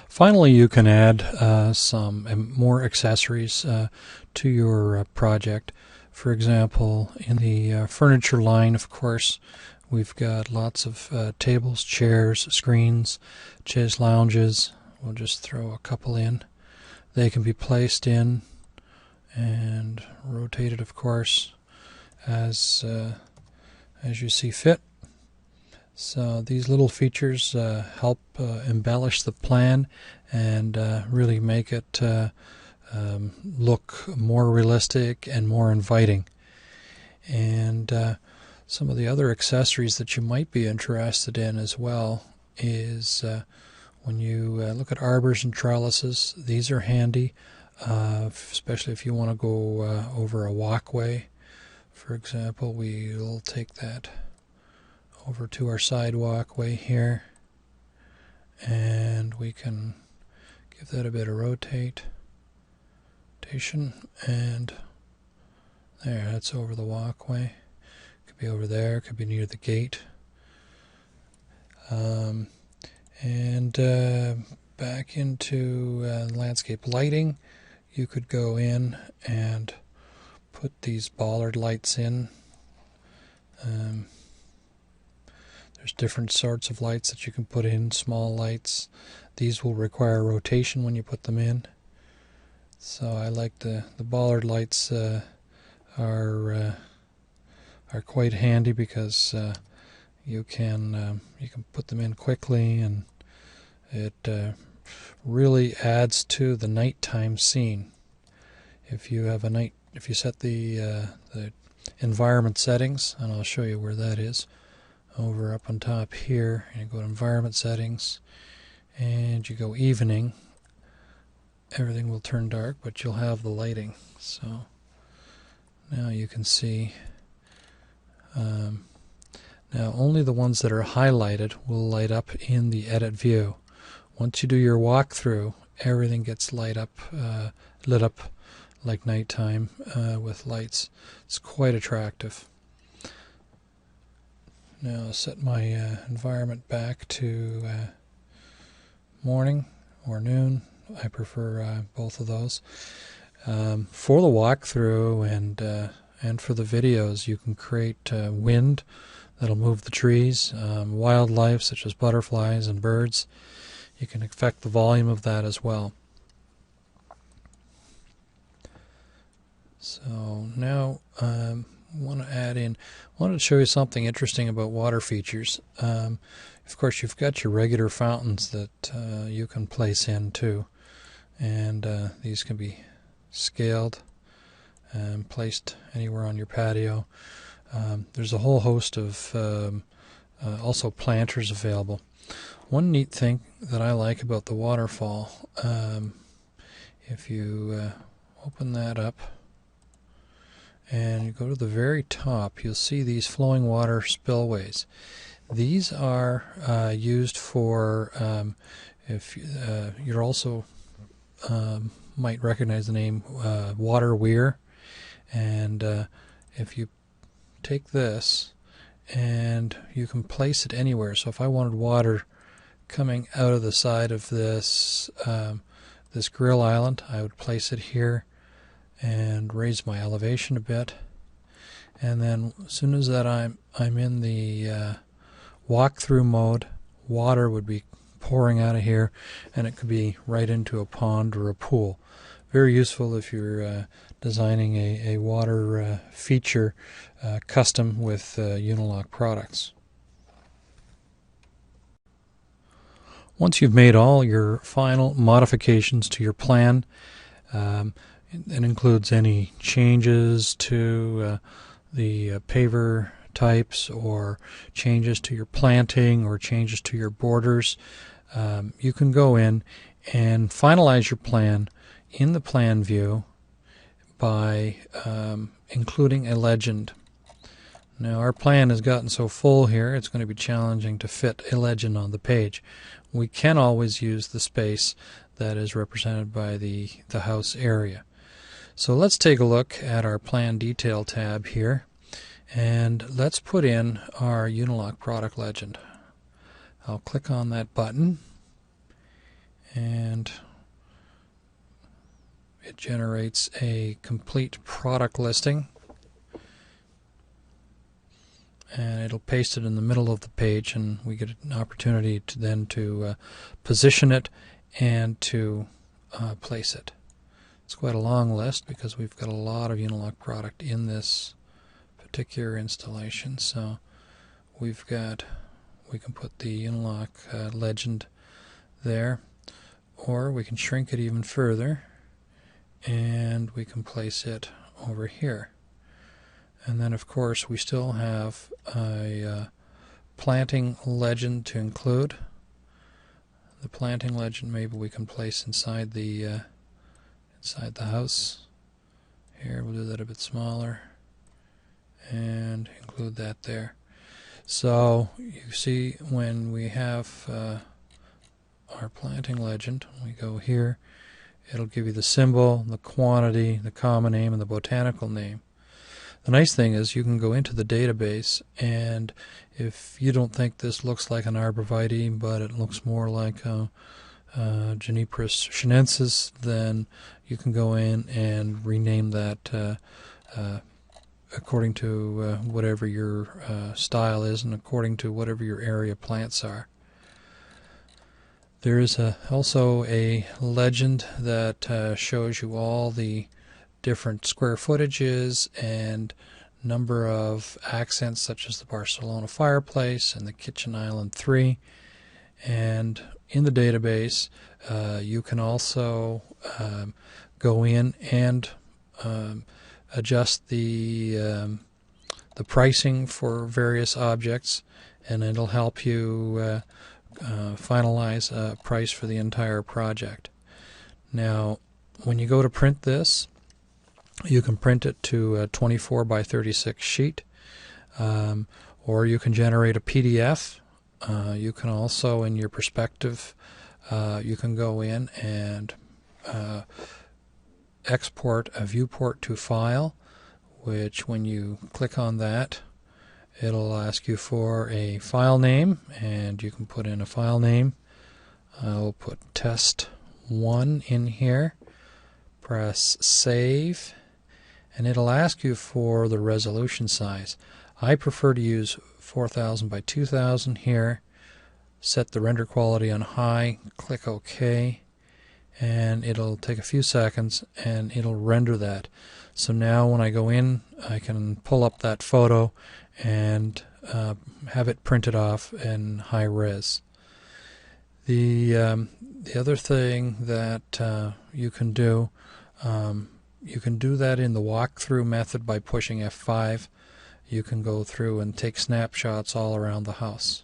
Finally, you can add some more accessories to your project. For example, in the furniture line, of course, we've got lots of tables, chairs, screens, chaise lounges. We'll just throw a couple in. They can be placed in and rotated, of course, as you see fit. So these little features help embellish the plan and really make it look more realistic and more inviting. And some of the other accessories that you might be interested in as well is when you look at arbors and trellises. These are handy, especially if you want to go over a walkway. For example, we'll take that over to our side walkway here, and we can give that a bit of rotation, and there, that's over the walkway. Could be over there, could be near the gate. And back into landscape lighting, you could go in and put these bollard lights in. There's different sorts of lights that you can put in, small lights. These will require rotation when you put them in. So I like the bollard lights are quite handy because you can put them in quickly, and it really adds to the nighttime scene. If you set the environment settings, and I'll show you where that is, over up on top here, and you go to environment settings, and you go evening, everything will turn dark, but you'll have the lighting. So now you can see. Now only the ones that are highlighted will light up in the edit view. Once you do your walkthrough, everything gets lit up like nighttime with lights. It's quite attractive. Now I'll set my environment back to morning or noon. I prefer both of those. For the walkthrough and for the videos, you can create wind that'll move the trees, wildlife such as butterflies and birds. You can affect the volume of that as well. So now want to show you something interesting about water features. Of course, you've got your regular fountains that you can place in too, and these can be scaled and placed anywhere on your patio. There's a whole host of also planters available. One neat thing that I like about the waterfall, if you open that up and you go to the very top, you'll see these flowing water spillways. These are used for, if you're also might recognize the name water weir, and if you take this and you can place it anywhere. So if I wanted water coming out of the side of this this grill island, I would place it here and raise my elevation a bit, and then as soon as that I'm in the walk-through mode, water would be pouring out of here, and it could be right into a pond or a pool. Very useful if you're designing a water feature custom with Unilock products. Once you've made all your final modifications to your plan, it includes any changes to the paver types, or changes to your planting, or changes to your borders, you can go in and finalize your plan in the plan view by including a legend. Now our plan has gotten so full here, it's going to be challenging to fit a legend on the page. We can always use the space that is represented by the house area. So let's take a look at our plan detail tab here, and let's put in our Unilock product legend. I'll click on that button, and it generates a complete product listing, and it'll paste it in the middle of the page, and we get an opportunity to then position it and to place it. It's quite a long list because we've got a lot of Unilock product in this particular installation. So we can put the Unilock legend there, or we can shrink it even further and we can place it over here. And then of course we still have a planting legend to include. The planting legend maybe we can place inside the house. Here we'll do that a bit smaller and include that there. So you see when we have our planting legend, we go here, it'll give you the symbol, the quantity, the common name, and the botanical name. The nice thing is you can go into the database, and if you don't think this looks like an arborvitae, but it looks more like Juniperus chinensis, then you can go in and rename that according to whatever your style is and according to whatever your area plants are. There is also a legend that shows you all the different square footages and number of accents, such as the Barcelona fireplace and the kitchen island 3. And in the database you can also go in and adjust the pricing for various objects, and it'll help you finalize a price for the entire project. Now when you go to print this, you can print it to a 24 by 36 sheet, or you can generate a PDF. You can also, in your perspective, you can go in and export a viewport to file, which when you click on that, it'll ask you for a file name, and you can put in a file name. We'll put test1 in here, press save, and it'll ask you for the resolution size. I prefer to use 4000 by 2000 here. Set the render quality on high, click OK, and it'll take a few seconds and it'll render that. So now when I go in, I can pull up that photo and have it printed off in high res. The other thing that you can do that in the walkthrough method by pushing F5. You can go through and take snapshots all around the house.